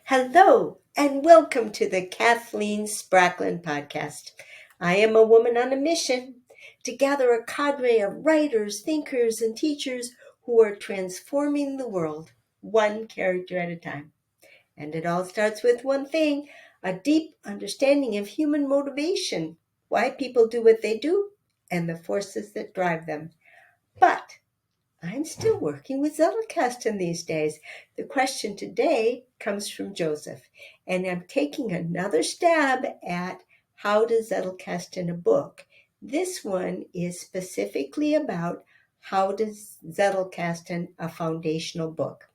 Hello, and welcome to the Kathleen Spracklin podcast. I am a woman on a mission to gather a cadre of writers, thinkers, and teachers who are transforming the world, one character at a time. And it all starts with one thing: a deep understanding of human motivation, why people do what they do, and the forces that drive them. But I'm still working with Zettelkasten these days. The question today comes from Joseph, and I'm taking another stab at how to Zettelkasten a book. This one is specifically about how to Zettelkasten a foundational book.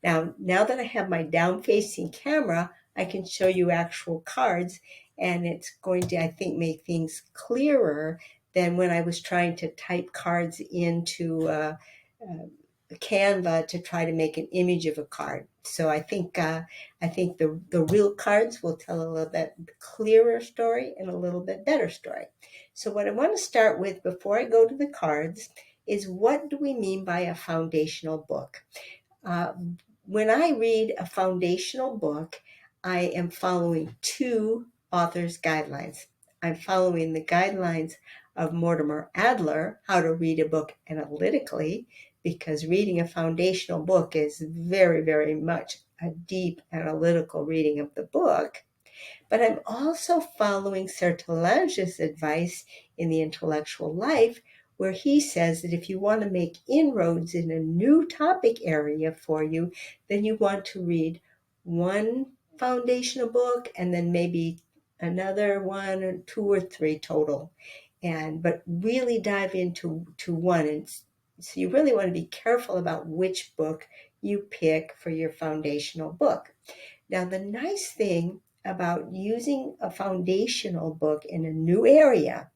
Now that I have my down-facing camera, I can show you actual cards, and it's going to, I think, make things clearer than when I was trying to type cards into Canva to try to make an image of a card. So I think the real cards will tell a little bit clearer story and a little bit better story. So what I want to start with before I go to the cards is, what do we mean by a foundational book? When I read a foundational book, I am following two authors' guidelines. I'm following the guidelines of Mortimer Adler, How to Read a Book Analytically, because reading a foundational book is very, very much a deep analytical reading of the book. But I'm also following Sertalange's advice in The Intellectual Life, where he says that if you want to make inroads in a new topic area for you, then you want to read one foundational book and then maybe another one or two or three total. But really dive into one. And so you really want to be careful about which book you pick for your foundational book. Now, the nice thing about using a foundational book in a new area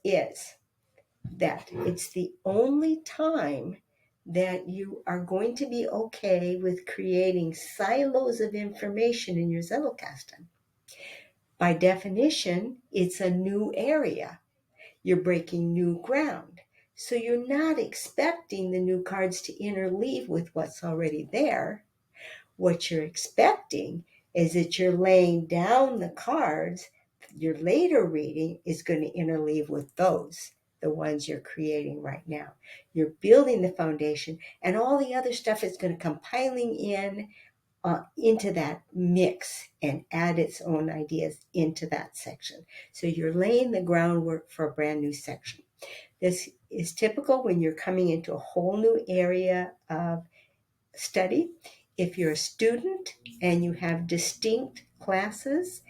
is that it's the only time that you are going to be okay with creating silos of information in your Zettelkasten. By definition, it's a new area. You're breaking new ground. So you're not expecting the new cards to interleave with what's already there. What you're expecting is that you're laying down the cards. Your later reading is going to interleave with those, the ones you're creating right now. You're building the foundation, and all the other stuff is going to come piling in into that mix and add its own ideas into that section. So you're laying the groundwork for a brand new section. This is typical when you're coming into a whole new area of study. If you're a student and you have distinct classes,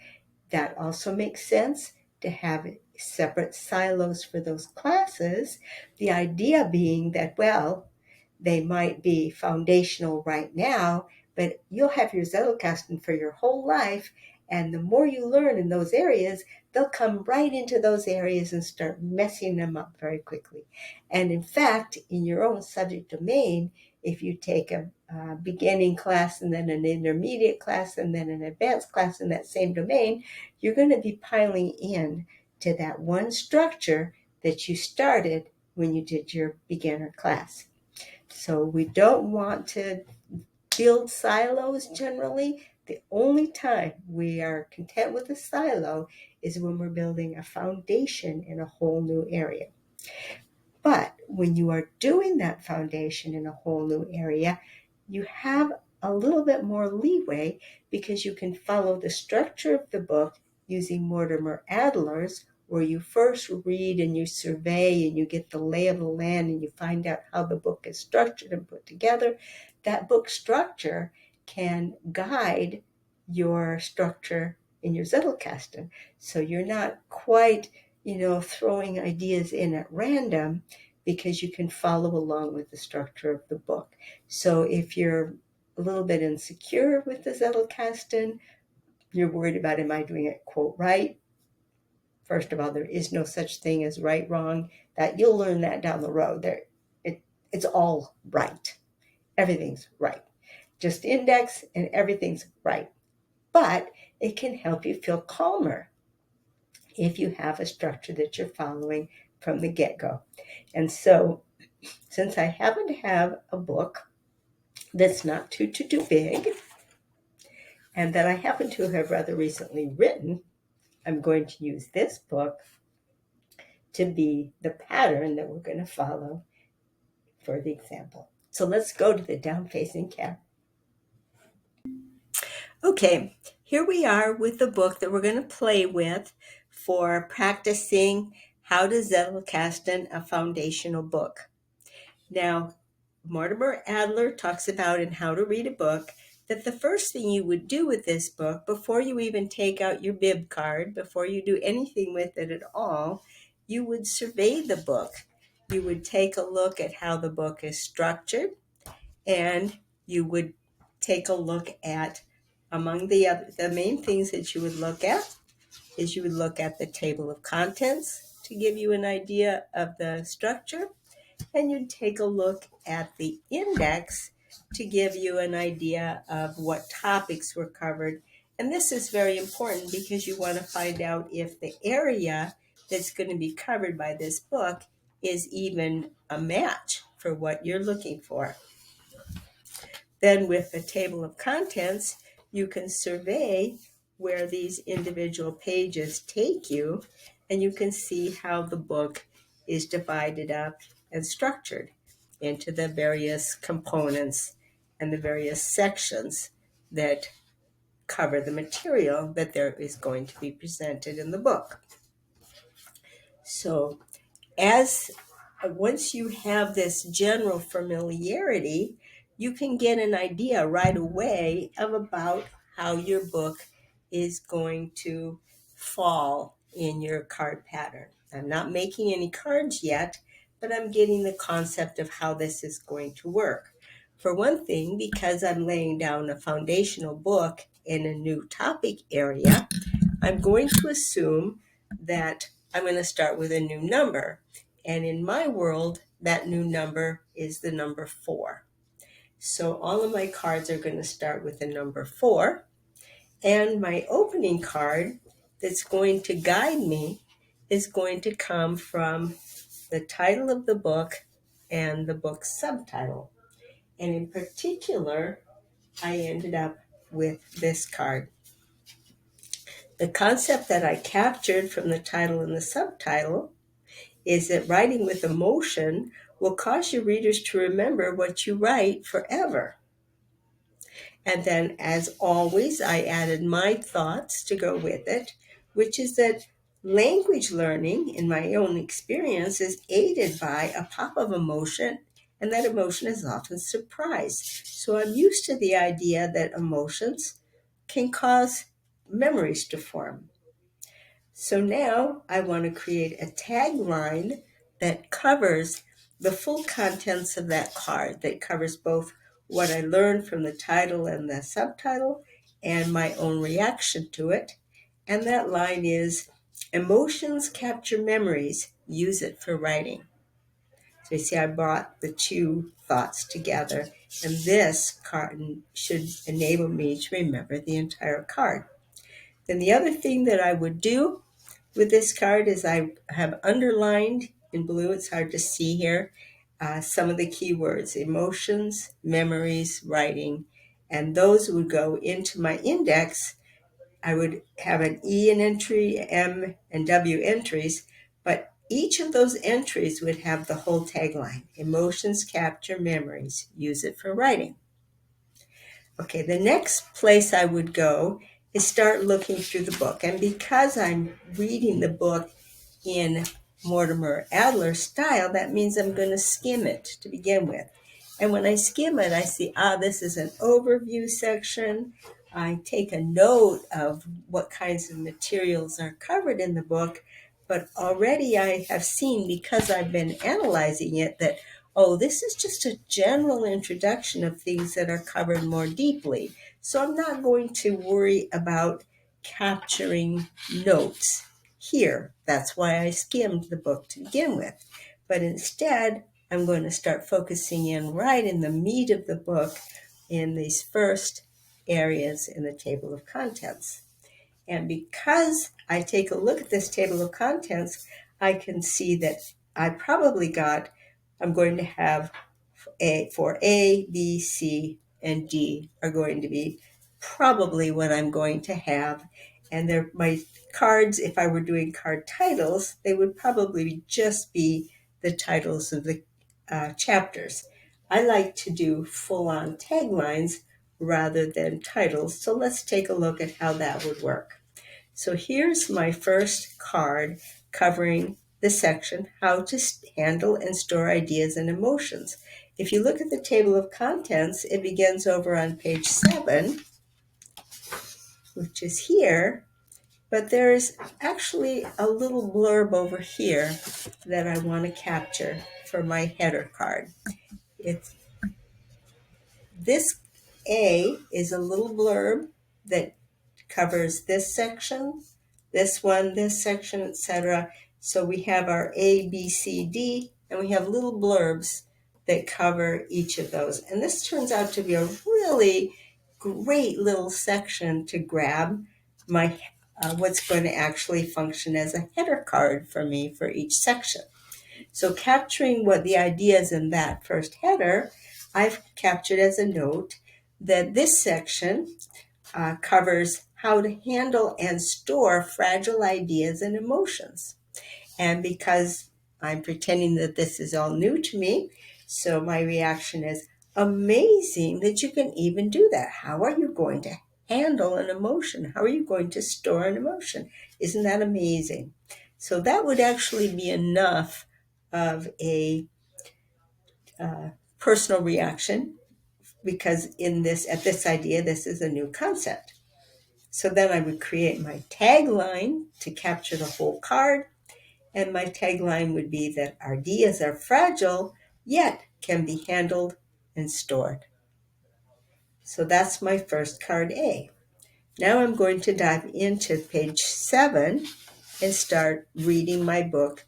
that also makes sense to have separate silos for those classes. The idea being that, well, they might be foundational right now, but you'll have your Zettelkasten for your whole life. And the more you learn in those areas, they'll come right into those areas and start messing them up very quickly. And in fact, in your own subject domain, if you take a beginning class and then an intermediate class and then an advanced class in that same domain, you're going to be piling in to that one structure that you started when you did your beginner class. So we don't want to build silos generally. The only time we are content with a silo is when we're building a foundation in a whole new area. But when you are doing that foundation in a whole new area, you have a little bit more leeway because you can follow the structure of the book using Mortimer Adler's, where you first read and you survey and you get the lay of the land and you find out how the book is structured and put together. That book structure can guide your structure in your Zettelkasten. So you're not quite, throwing ideas in at random, because you can follow along with the structure of the book. So if you're a little bit insecure with the Zettelkasten, you're worried about, am I doing it, quote, right? First of all, there is no such thing as right, wrong. That you'll learn that down the road. It's all right. Everything's right. Just index and everything's right. But it can help you feel calmer if you have a structure that you're following from the get-go. And so, since I happen to have a book that's not too big, and that I happen to have rather recently written, I'm going to use this book to be the pattern that we're going to follow for the example. So let's go to the down-facing cat. Okay, here we are with the book that we're going to play with for practicing how to Zettelkasten a foundational book. Now, Mortimer Adler talks about in How to Read a Book that the first thing you would do with this book, before you even take out your bib card, before you do anything with it at all, you would survey the book. You would take a look at how the book is structured, and you would take a look at, among the main things that you would look at, is you would look at the table of contents to give you an idea of the structure, and you'd take a look at the index to give you an idea of what topics were covered. And this is very important because you want to find out if the area that's going to be covered by this book is even a match for what you're looking for. Then with the table of contents, you can survey where these individual pages take you, and you can see how the book is divided up and structured into the various components and the various sections that cover the material that there is going to be presented in the book. So as once you have this general familiarity, you can get an idea right away of about how your book is going to fall in your card pattern. I'm not making any cards yet, but I'm getting the concept of how this is going to work. For one thing, because I'm laying down a foundational book in a new topic area, I'm going to assume that I'm going to start with a new number. And in my world, that new number is the number 4. So all of my cards are going to start with the number 4. And my opening card that's going to guide me is going to come from the title of the book and the book's subtitle. And in particular, I ended up with this card. The concept that I captured from the title and the subtitle is that writing with emotion will cause your readers to remember what you write forever. And then, as always, I added my thoughts to go with it, which is that language learning, in my own experience, is aided by a pop of emotion, and that emotion is often surprise. So I'm used to the idea that emotions can cause memories to form. So now I want to create a tagline that covers the full contents of that card, that covers both what I learned from the title and the subtitle and my own reaction to it. And that line is, emotions capture memories, use it for writing. So you see, I brought the two thoughts together, and this card should enable me to remember the entire card. Then the other thing that I would do with this card is I have underlined in blue, it's hard to see here, some of the keywords: emotions, memories, writing, and those would go into my index. I would have an E in entry, M and W entries, but each of those entries would have the whole tagline: emotions capture memories, use it for writing. Okay, the next place I would go is start looking through the book. And because I'm reading the book in Mortimer Adler style, that means I'm going to skim it to begin with. And when I skim it, I see, this is an overview section. I take a note of what kinds of materials are covered in the book, but already I have seen, because I've been analyzing it, that this is just a general introduction of things that are covered more deeply. So I'm not going to worry about capturing notes here. That's why I skimmed the book to begin with. But instead, I'm going to start focusing in right in the meat of the book in these first areas in the table of contents. And because I take a look at this table of contents, I can see that I'm going to have for A, B, C, and D are going to be probably what I'm going to have. And my cards, if I were doing card titles, they would probably just be the titles of the chapters. I like to do full-on taglines rather than titles. So let's take a look at how that would work. So here's my first card covering the section, How to Handle and Store Ideas and Emotions. If you look at the table of contents, it begins over on page 7, which is here, but there's actually a little blurb over here that I want to capture for my header card. This A is a little blurb that covers this section, this one, this section, etc. So we have our A, B, C, D, and we have little blurbs that cover each of those. And this turns out to be a really great little section to grab my what's going to actually function as a header card for me for each section. So capturing what the ideas in that first header, I've captured as a note that this section covers how to handle and store fragile ideas and emotions. And because I'm pretending that this is all new to me, so my reaction is, amazing that you can even do that. How are you going to handle an emotion? How are you going to store an emotion? Isn't that amazing? So that would actually be enough of a personal reaction, because at this idea, this is a new concept. So then I would create my tagline to capture the whole card. And my tagline would be that ideas are fragile, yet can be handled and stored. So that's my first card A. Now I'm going to dive into page 7 and start reading my book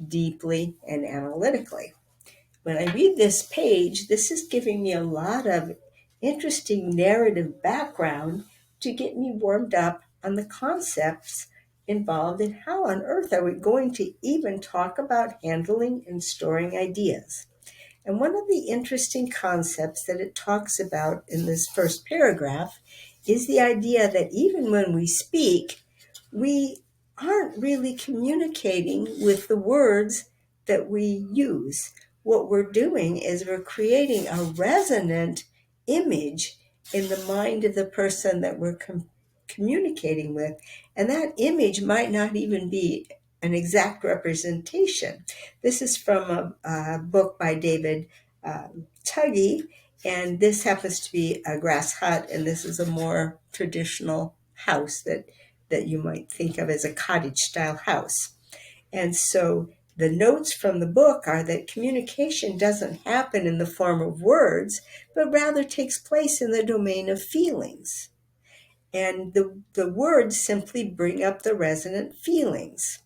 deeply and analytically. When I read this page, this is giving me a lot of interesting narrative background to get me warmed up on the concepts involved in how on earth are we going to even talk about handling and storing ideas. And one of the interesting concepts that it talks about in this first paragraph is the idea that even when we speak, we aren't really communicating with the words that we use. What we're doing is we're creating a resonant image in the mind of the person that we're communicating with. And that image might not even be an exact representation. This is from a book by David Tuggy, and this happens to be a grass hut, and this is a more traditional house that you might think of as a cottage-style house. And so the notes from the book are that communication doesn't happen in the form of words, but rather takes place in the domain of feelings. And the words simply bring up the resonant feelings.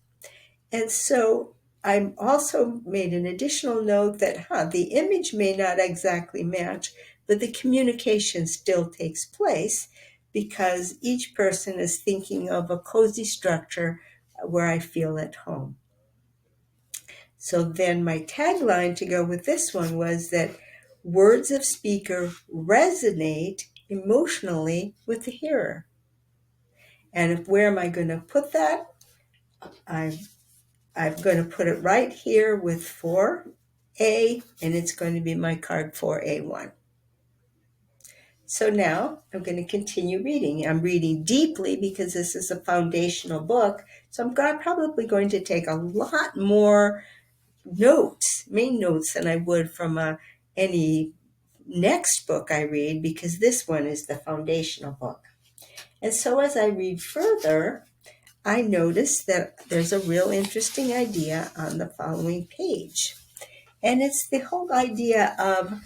And so I also made an additional note that, the image may not exactly match, but the communication still takes place because each person is thinking of a cozy structure where I feel at home. So then my tagline to go with this one was that words of speaker resonate emotionally with the hearer. And where am I going to put that? I'm going to put it right here with 4A, and it's going to be my card 4A1. So now I'm going to continue reading. I'm reading deeply because this is a foundational book. So I'm probably going to take a lot more main notes, than I would from any next book I read, because this one is the foundational book. And so as I read further, I notice that there's a real interesting idea on the following page. And it's the whole idea of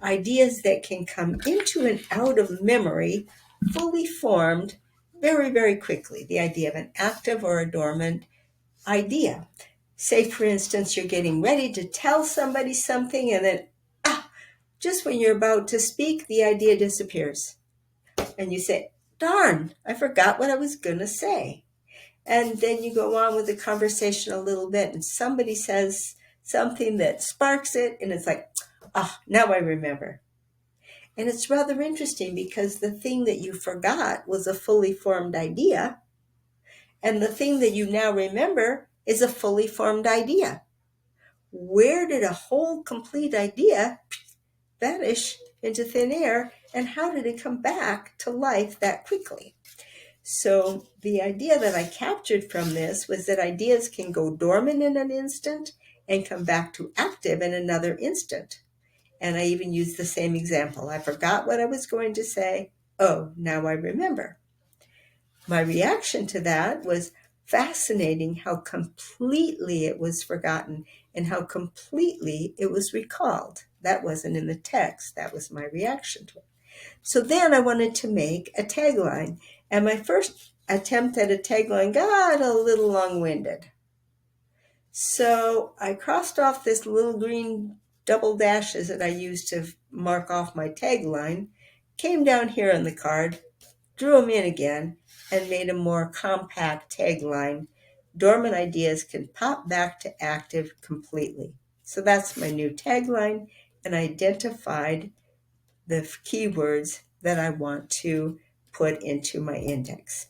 ideas that can come into and out of memory fully formed very, very quickly. The idea of an active or a dormant idea. Say, for instance, you're getting ready to tell somebody something, and then, just when you're about to speak, the idea disappears. And you say, darn, I forgot what I was going to say. And then you go on with the conversation a little bit, and somebody says something that sparks it, and it's like, now I remember. And it's rather interesting because the thing that you forgot was a fully formed idea, and the thing that you now remember is a fully formed idea. Where did a whole complete idea vanish into thin air, and how did it come back to life that quickly? So the idea that I captured from this was that ideas can go dormant in an instant and come back to active in another instant. And I even used the same example. I forgot what I was going to say. Oh, now I remember. My reaction to that was fascinating how completely it was forgotten and how completely it was recalled. That wasn't in the text. That was my reaction to it. So then I wanted to make a tagline. And my first attempt at a tagline got a little long-winded. So I crossed off this little green double dashes that I used to mark off my tagline, came down here on the card, drew them in again, and made a more compact tagline. Dormant ideas can pop back to active completely. So that's my new tagline, and I identified the keywords that I want to put into my index.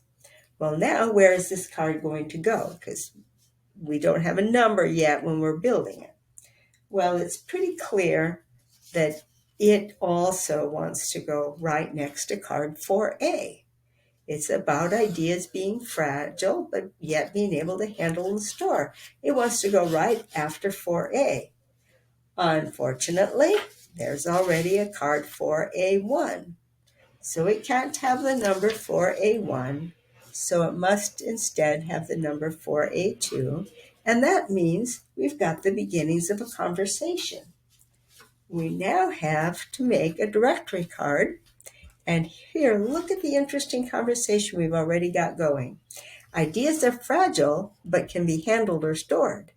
Well, now where is this card going to go? Because we don't have a number yet when we're building it. Well, it's pretty clear that it also wants to go right next to card 4A. It's about ideas being fragile, but yet being able to handle and store. It wants to go right after 4A. Unfortunately, there's already a card 4A1. So it can't have the number 4A1. So it must instead have the number 4A2. And that means we've got the beginnings of a conversation. We now have to make a directory card. And here, look at the interesting conversation we've already got going. Ideas are fragile, but can be handled or stored.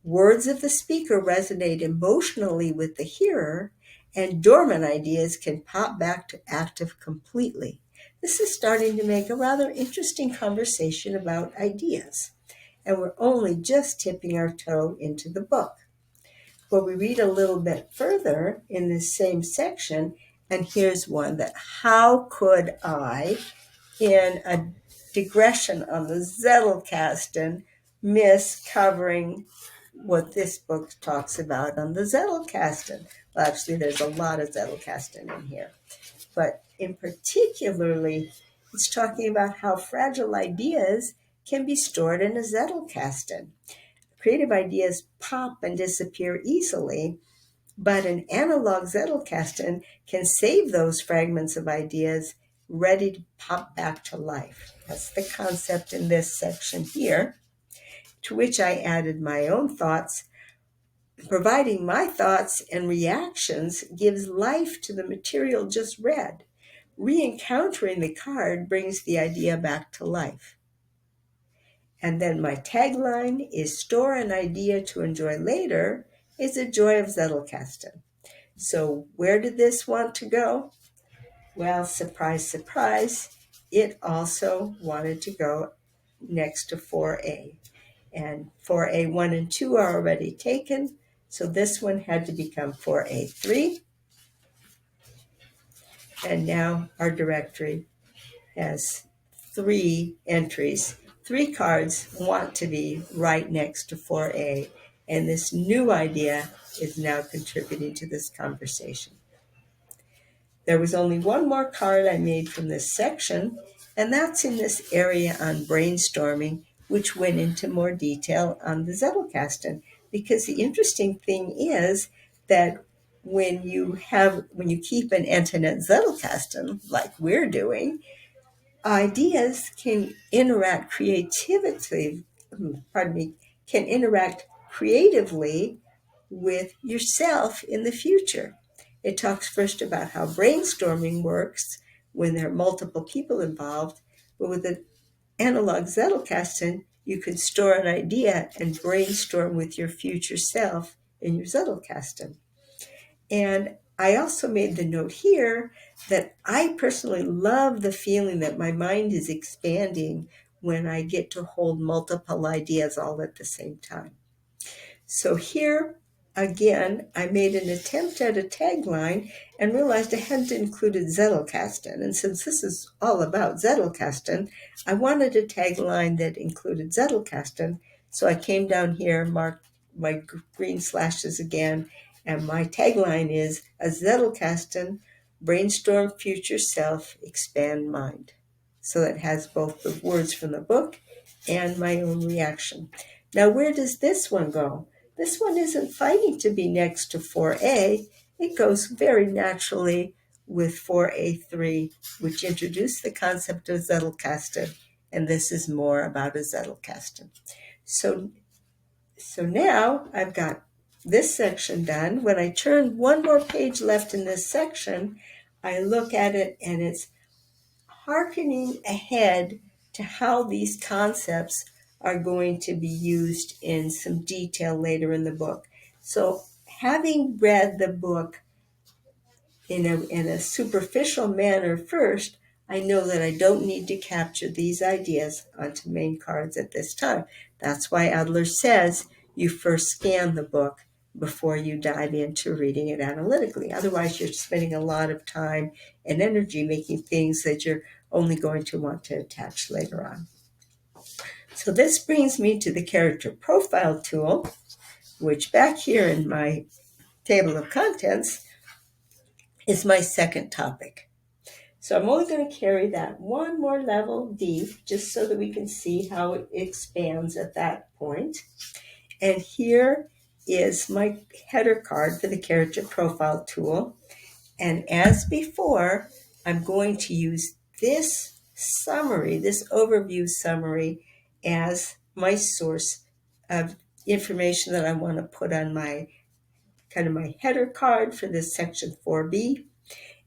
Words of the speaker resonate emotionally with the hearer, and dormant ideas can pop back to active completely. This is starting to make a rather interesting conversation about ideas, and we're only just tipping our toe into the book. Well, we read a little bit further in this same section, and here's one that how could I, in a digression on the Zettelkasten, miss covering what this book talks about on the Zettelkasten. Well, actually, there's a lot of Zettelkasten in here. But in particularly, it's talking about how fragile ideas can be stored in a Zettelkasten. Creative ideas pop and disappear easily, but an analog Zettelkasten can save those fragments of ideas ready to pop back to life. That's the concept in this section here, to which I added my own thoughts. Providing my thoughts and reactions gives life to the material just read. Re-encountering the card brings the idea back to life. And then my tagline is store an idea to enjoy later is the joy of Zettelkasten. So where did this want to go? Well, surprise, surprise, it also wanted to go next to 4A. And 4A1 and 2 are already taken, so this one had to become 4A3. And now our directory has 3 entries. 3 cards want to be right next to 4A, and this new idea is now contributing to this conversation. There was only one more card I made from this section, and that's in this area on brainstorming, which went into more detail on the Zettelkasten. Because the interesting thing is that when you keep an Antoinette Zettelkasten, like we're doing, ideas can interact creatively with yourself in the future. It talks first about how brainstorming works when there are multiple people involved, but with an analog Zettelkasten, you can store an idea and brainstorm with your future self in your Zettelkasten. And I also made the note here that I personally love the feeling that my mind is expanding when I get to hold multiple ideas all at the same time. So here again, I made an attempt at a tagline and realized I hadn't included Zettelkasten. And since this is all about Zettelkasten, I wanted a tagline that included Zettelkasten. So I came down here, marked my green slashes again, and my tagline is a Zettelkasten, brainstorm future self, expand mind. So it has both the words from the book and my own reaction. Now, where does this one go? This one isn't fighting to be next to 4A. It goes very naturally with 4A3, which introduced the concept of Zettelkasten, and this is more about a Zettelkasten. So now I've got this section done. When I turn one more page left in this section, I look at it and it's hearkening ahead to how these concepts are going to be used in some detail later in the book. So having read the book in a superficial manner first, I know that I don't need to capture these ideas onto main cards at this time. That's why Adler says you first scan the book before you dive into reading it analytically. Otherwise, you're spending a lot of time and energy making things that you're only going to want to attach later on. So this brings me to the character profile tool, which back here in my table of contents is my second topic. So I'm only going to carry that one more level deep just so that we can see how it expands at that point. And here is my header card for the character profile tool. And as before, I'm going to use this summary, this overview summary, as my source of information that I want to put on my my header card for this section 4B.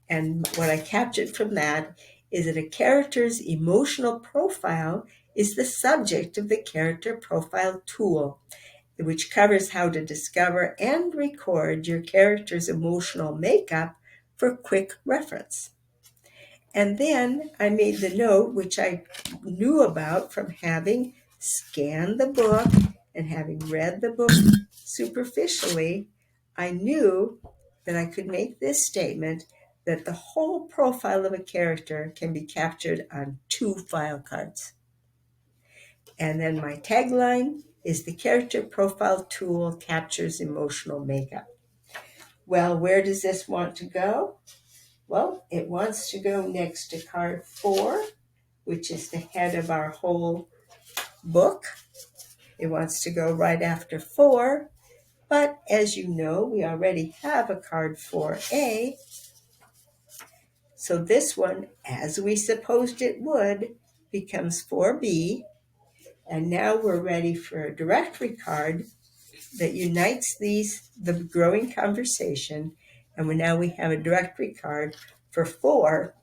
And what I captured from that is that a character's emotional profile is the subject of the character profile tool, which covers how to discover and record your character's emotional makeup for quick reference. And then I made the note, which I knew about from having scanned the book and having read the book superficially. I knew that I could make this statement that the whole profile of a character can be captured on 2 file cards. And then my tagline is the character profile tool captures emotional makeup. Well, where does this want to go? Well, it wants to go next to card 4, which is the head of our whole book. It wants to go right after 4, but as you know, we already have a card 4A. So this one, as we supposed it would, becomes 4B. And now we're ready for a directory card that unites the growing conversation. And now we have a directory card for 4.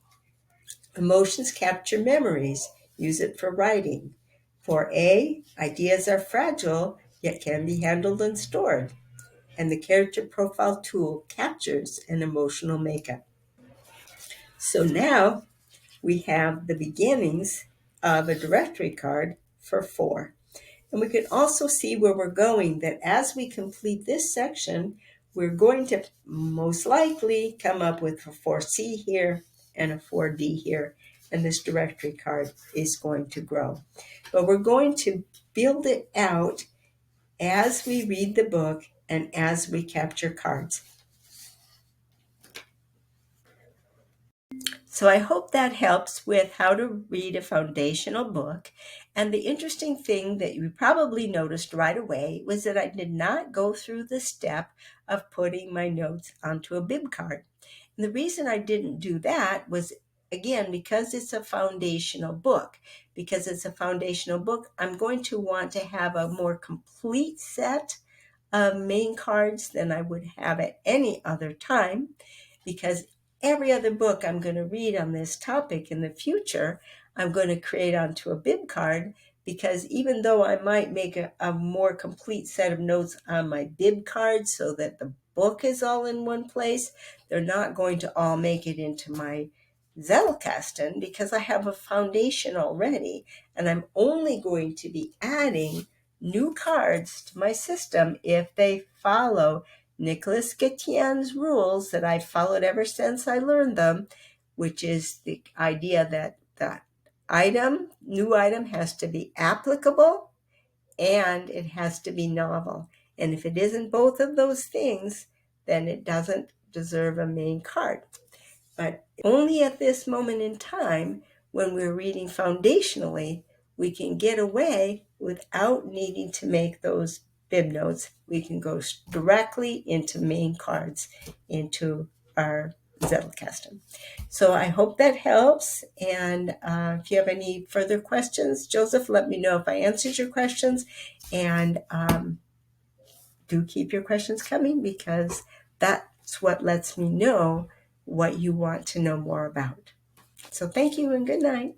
Emotions capture memories. Use it for writing. For A, ideas are fragile, yet can be handled and stored. And the character profile tool captures an emotional makeup. So now we have the beginnings of a directory card for 4. And we can also see where we're going, that as we complete this section, we're going to most likely come up with a 4C here and a 4D here. And this directory card is going to grow. But we're going to build it out as we read the book and as we capture cards. So I hope that helps with how to read a foundational book. And the interesting thing that you probably noticed right away was that I did not go through the step of putting my notes onto a bib card. And the reason I didn't do that was, again, because it's a foundational book. Because it's a foundational book, I'm going to want to have a more complete set of main cards than I would have at any other time, because every other book I'm going to read on this topic in the future, I'm going to create onto a bib card, because even though I might make a more complete set of notes on my bib card so that the book is all in one place, they're not going to all make it into my Zettelkasten because I have a foundation already, and I'm only going to be adding new cards to my system if they follow Nicholas Gatien's rules that I've followed ever since I learned them, which is the idea that the new item has to be applicable and it has to be novel. And if it isn't both of those things, then it doesn't deserve a main card. But only at this moment in time, when we're reading foundationally, we can get away without needing to make those bib notes. We can go directly into main cards, into our Zettelkasten. So I hope that helps. And if you have any further questions, Joseph, let me know if I answered your questions. And do keep your questions coming, because that's what lets me know what you want to know more about. So thank you and good night.